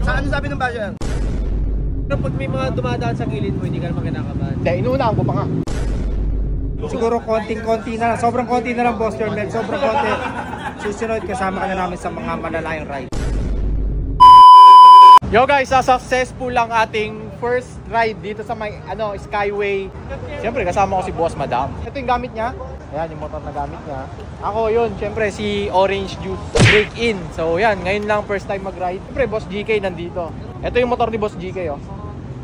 Saan sabi ng basher? Pag may mga dumadaan sa gilid mo, hindi ka naman kinakabahan. Hindi, inuunahan ko pa nga. Siguro konting-konti na lang. Sobrang konti na lang, Boss Jormel. Sobrang konti. Susunod, kasama ka na namin sa mga malalayang ride. Yo guys, successful lang ating first ride dito sa may Skyway. Siyempre, kasama ko si Boss Madam. Ito yung gamit niya. Ayan, yung motor na gamit niya. Ako yun, siyempre si Orange Juice Break-In. So yan, ngayon lang first time mag-ride. Siyempre, Boss GK nandito. Ito yung motor ni Boss GK, oh.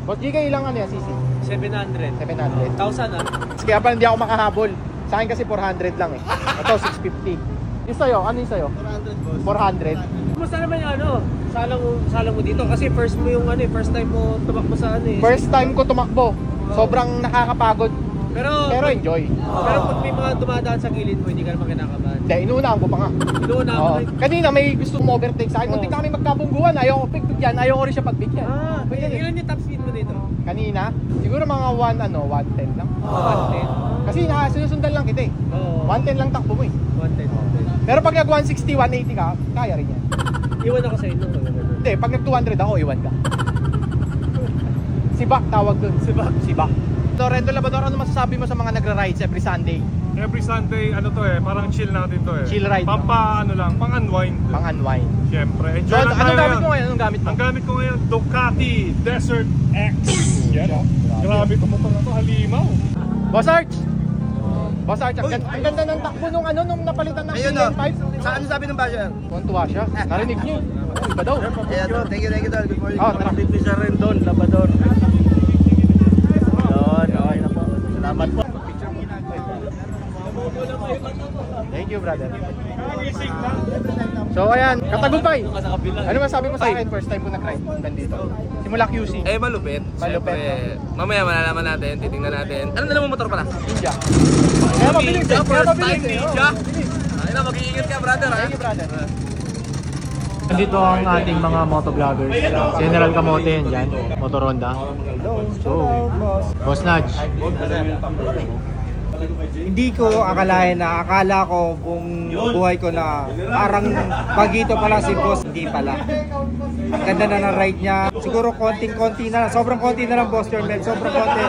Boss GK, ilang ano yan, CC? 700. 700. 1,000 ah. Kaya pa hindi ako makahabol. Sa akin kasi 400 lang eh. Ito, 650. Yung sa'yo, ano yung sa'yo? 400 boss. 400. Kumusta naman yung salang mo dito? Kasi first mo yung first time mo tumakbo sa First time ko tumakbo. Sobrang nakakapagod. Pero enjoy. Pero pag may mga dumadaan sa gilid mo, hindi ka naman kinakabahan. Hindi, inuunahan ko pa nga. Inuunahan ko. Kanina may gusto mong overtake sa akin. Muntik na kami magkabungguan. Ayaw ko pigbigyan. Ayaw ko rin siya pagbigyan. Ilan yung top speed mo dito? Kanina? Siguro mga 110 lang. 110? Kasi sinusundan lang kita eh. 110 lang takbo mo eh. 110. Pero pag nag 160, 180 ka, kaya rin yan. Iwan ako sa inyo. Hindi, pag nag 200 ako, iwan ka. Sibak tawag dun. Sibak. Loreto Labrador, ano masasabi mo sa mga nagra-rides every Sunday? Every Sunday, parang chill natin to eh. Chill ride. Pang-unwind. Pang-unwind. Siyempre. So, anong gamit mo ngayon? Ang gamit ko ngayon, Ducati Desert X. Yan o. Grabe ito motor na to, halimaw. Boss Arch, ang ganda ng takbo nung napalitan ng CN5. Saan sabi ng basher? Tuwa siya. Narinig niyo. Iba daw. Ayan, thank you tol. Good morning. Tara. Dito siya rin doon, Labrador. Okay na po. Salamat po. Thank you, brother. So ayan, Katagumpay. Ano masabi mo sa akin first time ko nag-ride dito? Simula QC. Malupit. Siyempre, mamaya malalaman natin, titingnan natin. Ano na motor pala? Ninja. Kaya mabilis. First time Ninja. Ay na, mag-iingat ka, brother. Thank you, brother. Nandito ang ating mga motovloggers. General Kamote yan dyan. Motoronda. So, Boss Nudge. Hindi ko akala ko kung buhay ko na parang pagito pala si Boss, hindi pala. Ang ganda na ng ride niya. Siguro konting-konti na lang. Sobrang konti na lang, Boss Jormel. Sobrang konti.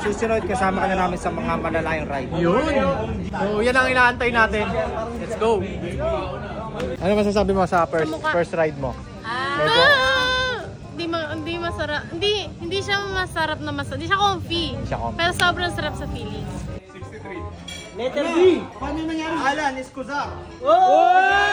Susunod, kasama ka na namin sa mga malalayang ride. Yun! So, yan ang inaantay natin. Let's go! Ano masasabi mo sa first ride mo? Hindi masarap. Hindi siya masarap na masarap. Hindi siya comfy. Pero sobrang sarap sa feelings. Letter B! Paano nangyari? Alan, Escuzar! Oh!